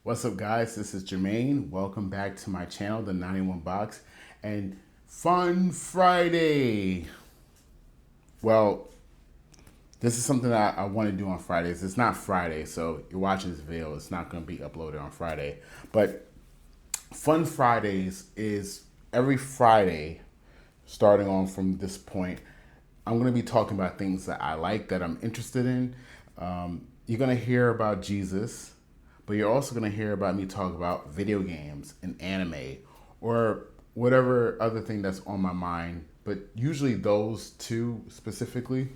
What's up, guys? This is Jermaine. Welcome back to my channel, the 91 Box, and Fun Friday. Well, this is something that I want to do on Fridays. It's not Friday, so you're watching this video. It's not going to be uploaded on Friday. But Fun Fridays is every Friday, starting on from this point. I'm going to be talking about things that I like, that I'm interested in. You're going to hear about Jesus, but you're also going to hear about me talk about video games and anime or whatever other thing that's on my mind. But usually those two specifically.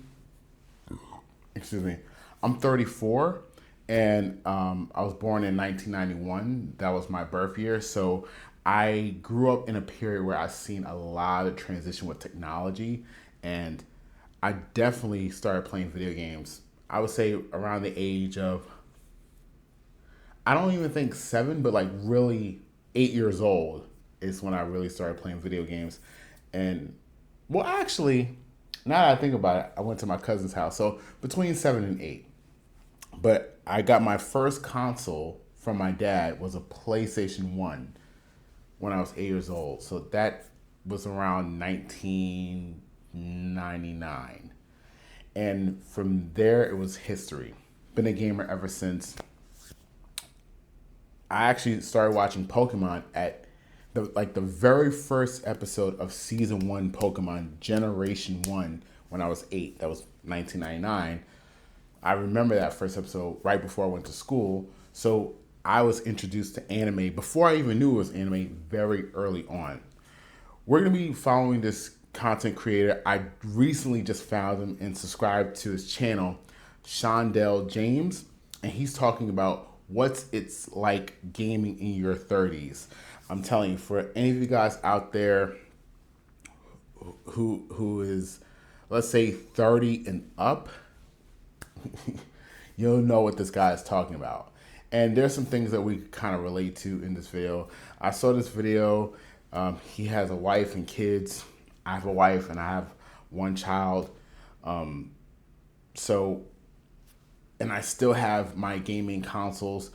Excuse me. I'm 34 and I was born in 1991. That was my birth year. So I grew up in a period where I've seen a lot of transition with technology, and I definitely started playing video games. I would say around the age of, I don't even think 7, but like really 8 years old is when I really started playing video games. And well, actually, now that I think about it, I went to my cousin's house. So between 7 and 8. But I got my first console from my dad was a PlayStation 1 when I was 8 years old. So that was around 1999. And from there, it was history. Been a gamer ever since. I actually started watching Pokemon at the very first episode of season 1 Pokemon Generation 1 when I was 8. That was 1999. I remember that first episode right before I went to school. So I was introduced to anime before I even knew it was anime very early on. We're going to be following this content creator. I recently just found him and subscribed to his channel, Shondell James, and he's talking about what's it's like gaming in your 30s. I'm telling you, for any of you guys out there who is, let's say, 30 and up, you'll know what this guy is talking about. And there's some things that we kind of relate to in this video. I saw this video. He has a wife and kids. I have a wife and I have one child. And I still have my gaming consoles,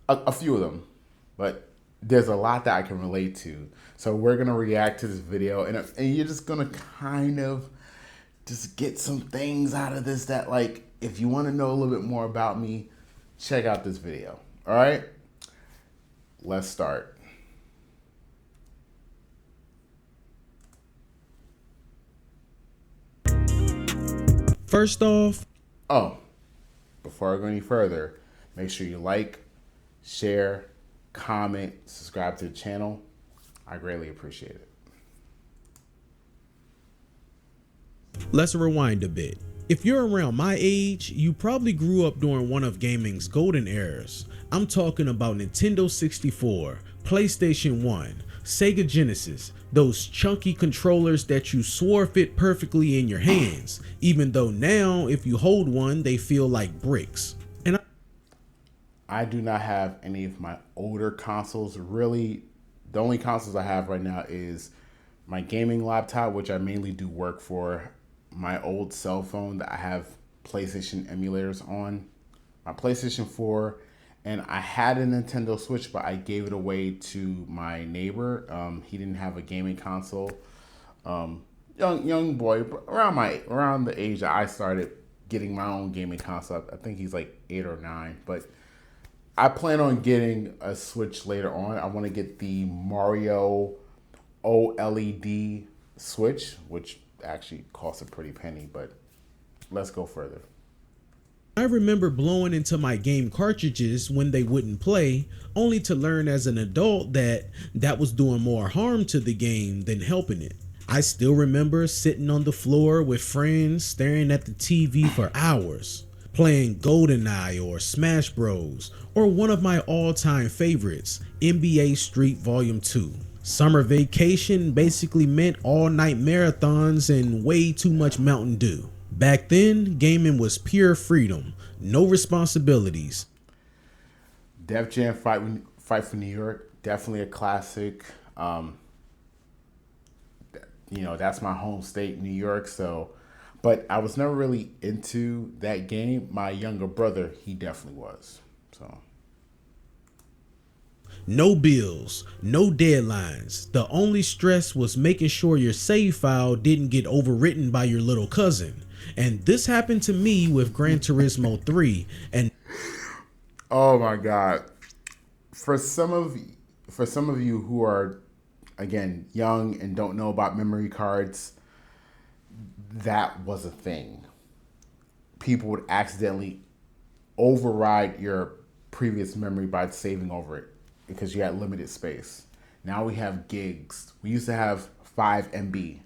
a few of them, but there's a lot that I can relate to. So we're going to react to this video, and you're just going to kind of just get some things out of this that, like, if you want to know a little bit more about me, check out this video. All right, let's start. First off, before I go any further, make sure you like, share, comment, subscribe to the channel. I greatly appreciate it. let's rewind a bit. If you're around my age, you probably grew up during one of gaming's golden eras. I'm talking about Nintendo 64, PlayStation 1, Sega Genesis, those chunky controllers that you swore fit perfectly in your hands, even though now if you hold one, they feel like bricks. And I do not have any of my older consoles. Really, the only consoles I have right now is my gaming laptop, which I mainly do work for, my old cell phone that I have PlayStation emulators on, my PlayStation 4, and I had a Nintendo Switch, but I gave it away to my neighbor. He didn't have a gaming console. Young boy, around the age that I started getting my own gaming console. I think he's like 8 or 9, but I plan on getting a Switch later on. I want to get the Mario OLED Switch, which actually costs a pretty penny, but let's go further. I remember blowing into my game cartridges when they wouldn't play, only to learn as an adult that was doing more harm to the game than helping it. I still remember sitting on the floor with friends staring at the TV for hours, playing GoldenEye or Smash Bros, or one of my all-time favorites, NBA Street Volume 2. Summer vacation basically meant all-night marathons and way too much Mountain Dew. Back then, gaming was pure freedom, no responsibilities. Def Jam Fight for New York, definitely a classic. That's my home state, New York. So, but I was never really into that game. My younger brother, he definitely was. So No bills, no deadlines. The only stress was making sure your save file didn't get overwritten by your little cousin. And this happened to me with Gran Turismo 3. And Oh my God. For some of you who are, again, young and don't know about memory cards, that was a thing. People would accidentally override your previous memory by saving over it because you had limited space. Now we have gigs. We used to have 5 MB.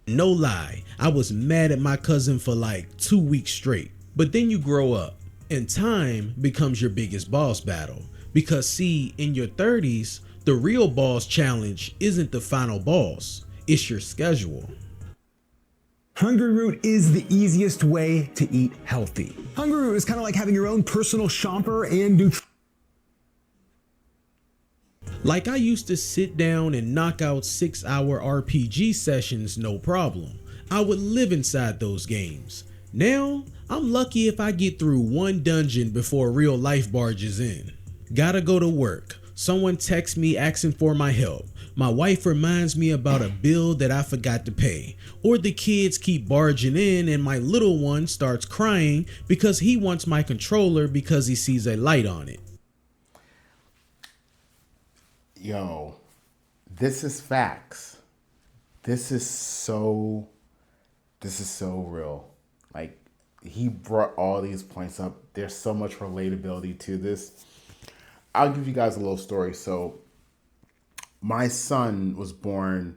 no lie, I was mad at my cousin for like 2 weeks straight. But then you grow up and time becomes your biggest boss battle. Because see, in your 30s, the real boss challenge isn't the final boss, it's your schedule. Hungry Root is the easiest way to eat healthy. Hungry Root is kind of like having your own personal shopper and Like I used to sit down and knock out 6-hour RPG sessions no problem. I would live inside those games. Now, I'm lucky if I get through one dungeon before real life barges in. Gotta go to work. Someone texts me asking for my help. My wife reminds me about a bill that I forgot to pay. Or the kids keep barging in and my little one starts crying because he wants my controller because he sees a light on it. Yo, this is facts. This is so real. Like, he brought all these points up. There's so much relatability to this. I'll give you guys a little story. So my son was born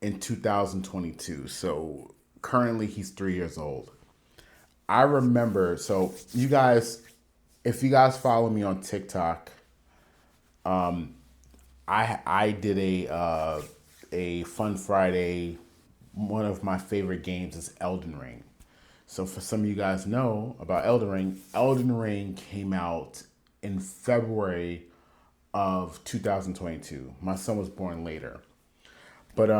in 2022. So currently he's 3 years old. I remember, so you guys, if you guys follow me on TikTok, I did a Fun Friday. One of my favorite games is Elden Ring. So for some of you guys know about Elden Ring came out in February of 2022. My son was born later. But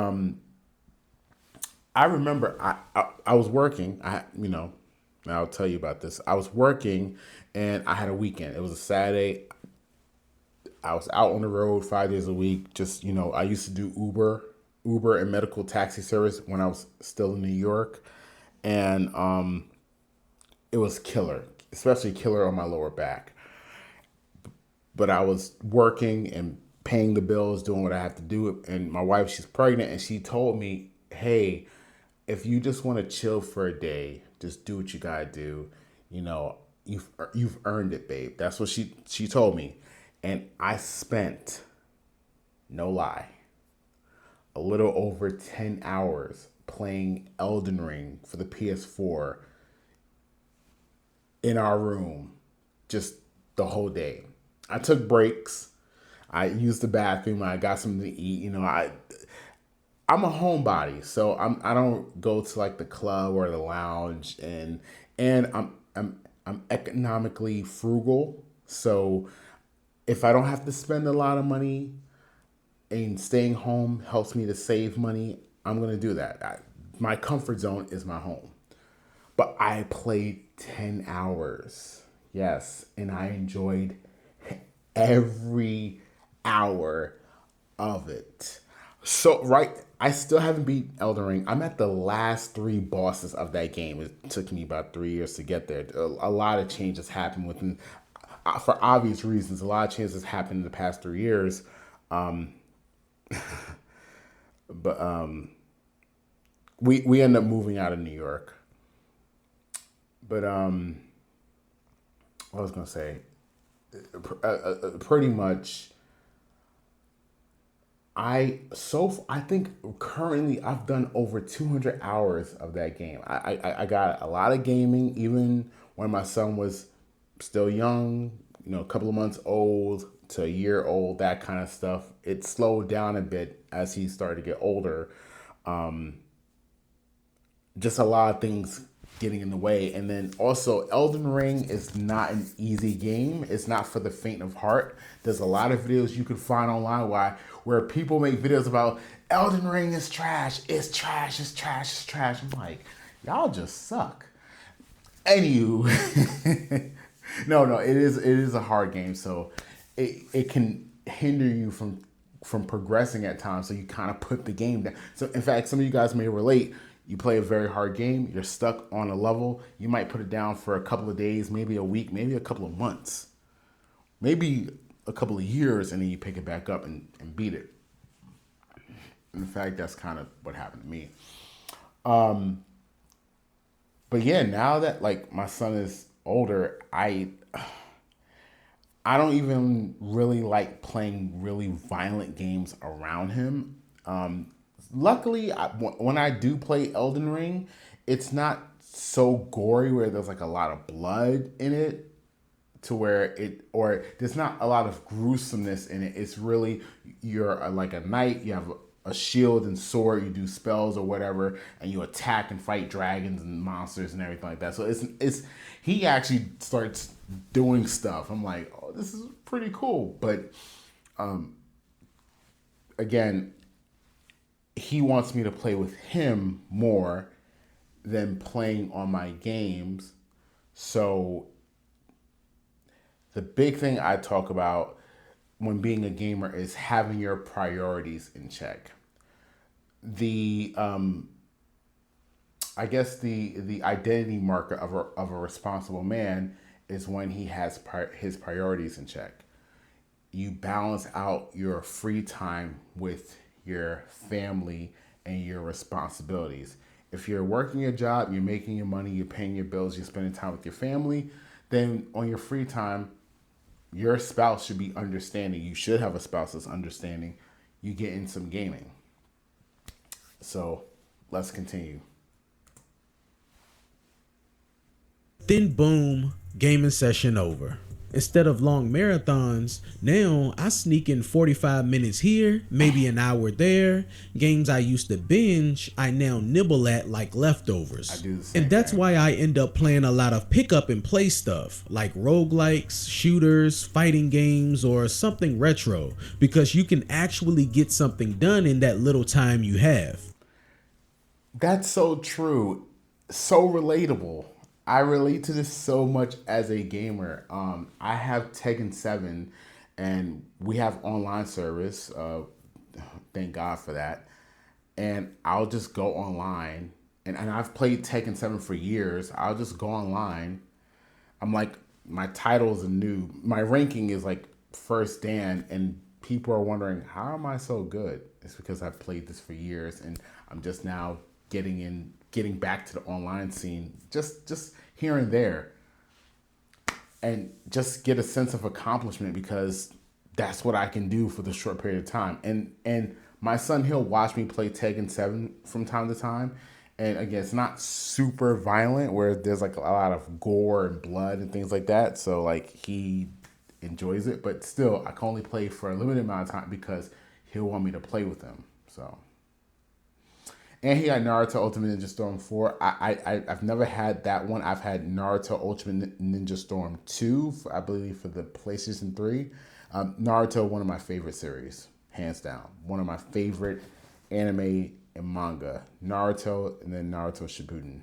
I remember I was working. I'll tell you about this. I was working and I had a weekend. It was a Saturday. I was out on the road 5 days a week. Just, I used to do Uber and medical taxi service when I was still in New York. And it was killer, especially killer on my lower back. But I was working and paying the bills, doing what I have to do. And my wife, she's pregnant, and she told me, hey, if you just want to chill for a day, just do what you gotta do. You've earned it, babe. That's what she told me. And I spent, no lie, a little over 10 hours playing Elden Ring for the PS4 in our room, just the whole day. I took breaks. I used the bathroom. I got something to eat. I'm a homebody, so I don't go to like the club or the lounge, and I'm economically frugal. So if I don't have to spend a lot of money and staying home helps me to save money, I'm gonna do that. My comfort zone is my home. But I played 10 hours, yes, and I enjoyed every hour of it. So, I still haven't beat Elden Ring. I'm at the last 3 bosses of that game. It took me about 3 years to get there. A lot of changes happened within, for obvious reasons, a lot of changes happened in the past 3 years. We end up moving out of New York. But what I was gonna say, pretty much. I think currently I've done over 200 hours of that game. I got a lot of gaming, even when my son was still young, a couple of months old to a year old, that kind of stuff. It slowed down a bit as he started to get older. Just a lot of things getting in the way. And then also, Elden Ring is not an easy game. It's not for the faint of heart. There's a lot of videos you can find online where people make videos about Elden Ring is trash. It's trash. It's trash. It's trash. I'm like, y'all just suck. Anywho, No, it is a hard game, so it can hinder you from progressing at times. So you kind of put the game down. So in fact, some of you guys may relate. You play a very hard game, you're stuck on a level, you might put it down for a couple of days, maybe a week, maybe a couple of months, maybe a couple of years, and then you pick it back up and beat it. In fact, that's kind of what happened to me. But yeah, now that like my son is older, I don't even really like playing really violent games around him. Luckily, when I do play Elden Ring, it's not so gory where there's like a lot of blood in it to where or there's not a lot of gruesomeness in it. It's really, you're like a knight, you have a shield and sword, you do spells or whatever, and you attack and fight dragons and monsters and everything like that. So it's he actually starts doing stuff. I'm like, oh, this is pretty cool. But again, he wants me to play with him more than playing on my games. So the big thing I talk about when being a gamer is having your priorities in check. I guess the identity marker of a responsible man is when he has his priorities in check. You balance out your free time with your family and your responsibilities. If you're working a job, you're making your money, you're paying your bills, you're spending time with your family, then on your free time, your spouse should be understanding. You should have a spouse that's understanding. You get in some gaming. So let's continue. Then boom, gaming session over. Instead of long marathons, now I sneak in 45 minutes here, maybe an hour there. Games I used to binge, I now nibble at like leftovers. I do the same And that's thing. why I end up playing a lot of pick up and play stuff, like roguelikes, shooters, fighting games, or something retro, because you can actually get something done in that little time you have. That's so true. So relatable. I relate to this so much as a gamer. I have Tekken 7 and we have online service. Thank God for that. And I'll just go online and I've played Tekken 7 for years. I'll just go online. I'm like, my title is a noob. My ranking is like first Dan, and people are wondering, how am I so good? It's because I've played this for years and I'm just now getting back to the online scene, just here and there, and just get a sense of accomplishment because that's what I can do for the short period of time. And my son, he'll watch me play Tekken 7 from time to time. And again, it's not super violent where there's like a lot of gore and blood and things like that. So like he enjoys it, but still I can only play for a limited amount of time because he'll want me to play with him. So. And he got Naruto Ultimate Ninja Storm 4. I've never had that one. I've had Naruto Ultimate Ninja Storm 2, I believe, for the PlayStation 3. Naruto, one of my favorite series, hands down. One of my favorite anime and manga. Naruto and then Naruto Shippuden.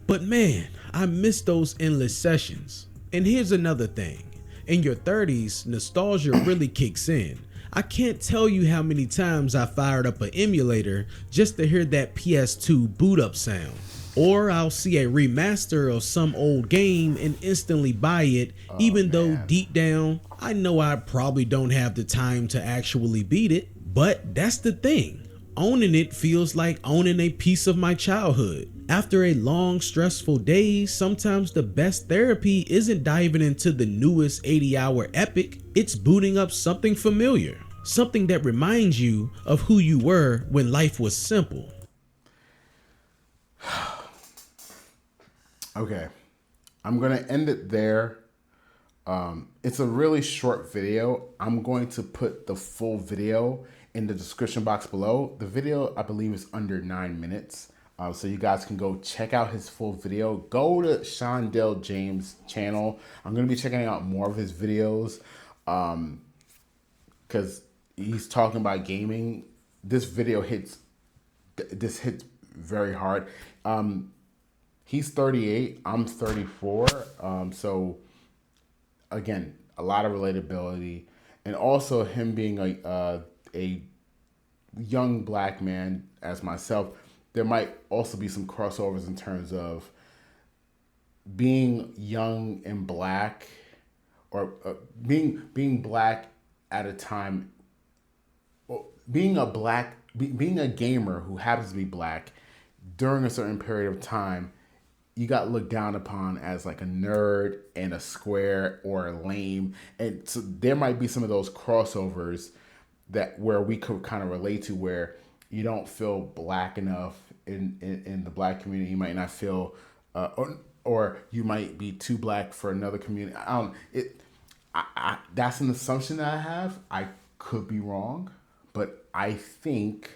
But man, I miss those endless sessions. And here's another thing. In your 30s, nostalgia really kicks in. I can't tell you how many times I fired up an emulator just to hear that PS2 boot up sound. Or I'll see a remaster of some old game and instantly buy it, even though deep down, I know I probably don't have the time to actually beat it. But that's the thing. Owning it feels like owning a piece of my childhood. After a long, stressful day, sometimes the best therapy isn't diving into the newest 80-hour epic, it's booting up something familiar. Something that reminds you of who you were when life was simple. Okay, I'm going to end it there. It's a really short video. I'm going to put the full video in the description box below. The video, I believe, is under 9 minutes. So you guys can go check out his full video. Go to Shondell James' channel. I'm going to be checking out more of his videos because he's talking about gaming. This video hits very hard. He's 38. I'm 34. So again, a lot of relatability, and also him being a young black man as myself. There might also be some crossovers in terms of being young and black, or being black at a time, being being a gamer who happens to be black during a certain period of time. You got looked down upon as like a nerd and a square or a lame, and so there might be some of those crossovers that where we could kind of relate to, where you don't feel black enough in the black community. You might not feel, or you might be too black for another community. That's an assumption that I have. I could be wrong, but I think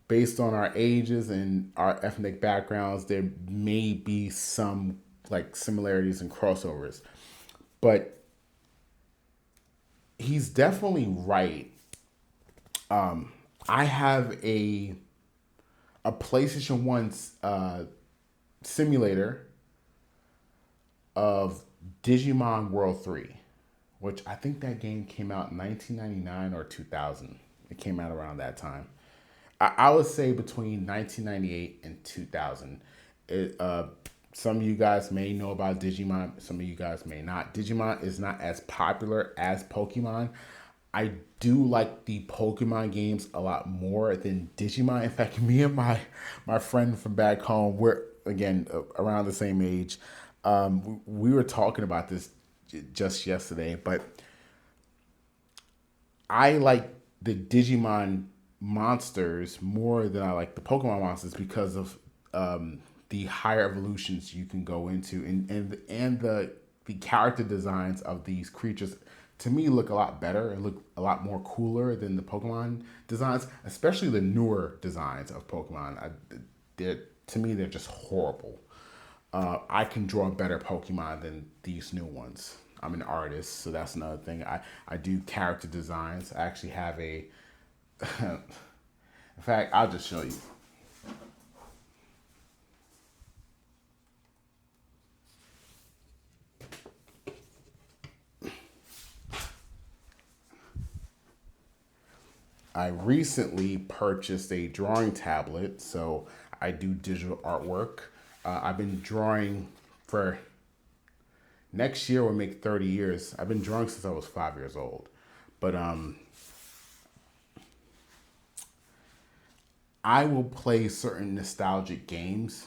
based on our ages and our ethnic backgrounds, there may be some like similarities and crossovers. But he's definitely right. I have a PlayStation 1 simulator of Digimon World 3, which I think that game came out in 1999 or 2000. It came out around that time. I would say between 1998 and 2000. Some of you guys may know about Digimon. Some of you guys may not. Digimon is not as popular as Pokemon. I do like the Pokemon games a lot more than Digimon. In fact, me and my friend from back home, we're, again, around the same age. We were talking about this just yesterday, but I like the Digimon monsters more than I like the Pokemon monsters because of the higher evolutions you can go into, and the character designs of these creatures to me look a lot better and look a lot more cooler than the Pokemon designs, especially the newer designs of Pokemon. To me, they're just horrible. I can draw better Pokemon than these new ones. I'm an artist, so that's another thing. I do character designs. I actually have a in fact, I'll just show you. I recently purchased a drawing tablet, so I do digital artwork. I've been drawing for, next year will make 30 years. I've been drawing since I was 5 years old. But I will play certain nostalgic games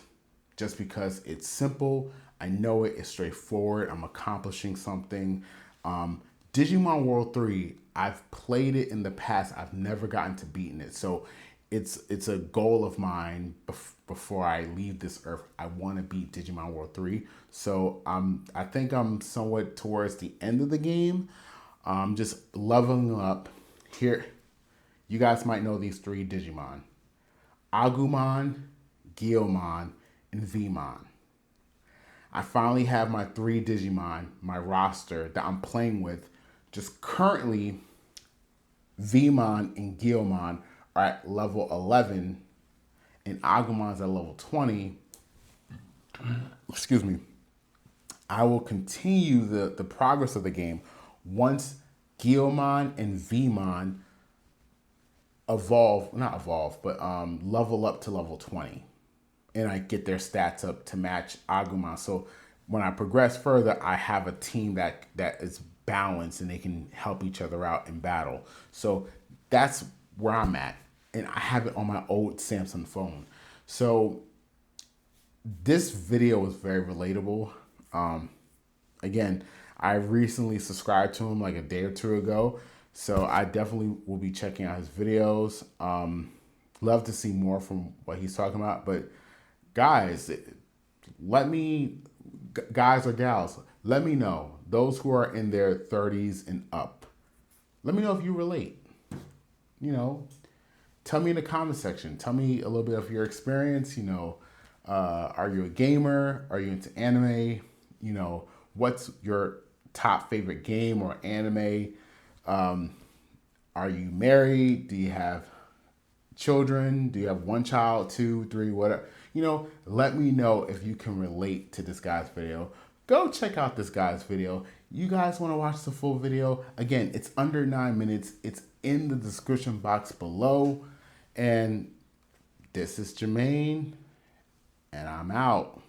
just because it's simple. I know it's straightforward. I'm accomplishing something. Digimon World 3, I've played it in the past. I've never gotten to beating it. So it's a goal of mine before I leave this earth. I want to beat Digimon World 3. So I think I'm somewhat towards the end of the game. Just leveling up. Here, you guys might know these three Digimon: Agumon, Guilmon, and Vmon. I finally have my three Digimon, my roster that I'm playing with. Just currently, Vmon and Guilmon are at level 11, and Agumon's at level 20. Excuse me. I will continue the progress of the game once Guilmon and Vmon level up to level 20, and I get their stats up to match Agumon. So when I progress further, I have a team that is balanced and they can help each other out in battle. So that's where I'm at, and I have it on my old Samsung phone. So this video is very relatable. Again, I recently subscribed to him like a day or two ago, so I definitely will be checking out his videos. Love to see more from what he's talking about. But guys, guys or gals, let me know. Those who are in their 30s and up, let me know if you relate. Tell me in the comment section. Tell me a little bit of your experience. Are you a gamer? Are you into anime? What's your top favorite game or anime? Are you married? Do you have children? Do you have one child, two, three, whatever? let me know if you can relate to this guy's video. Go check out this guy's video. You guys want to watch the full video? Again, it's under 9 minutes. It's in the description box below. And this is Jermaine, and I'm out.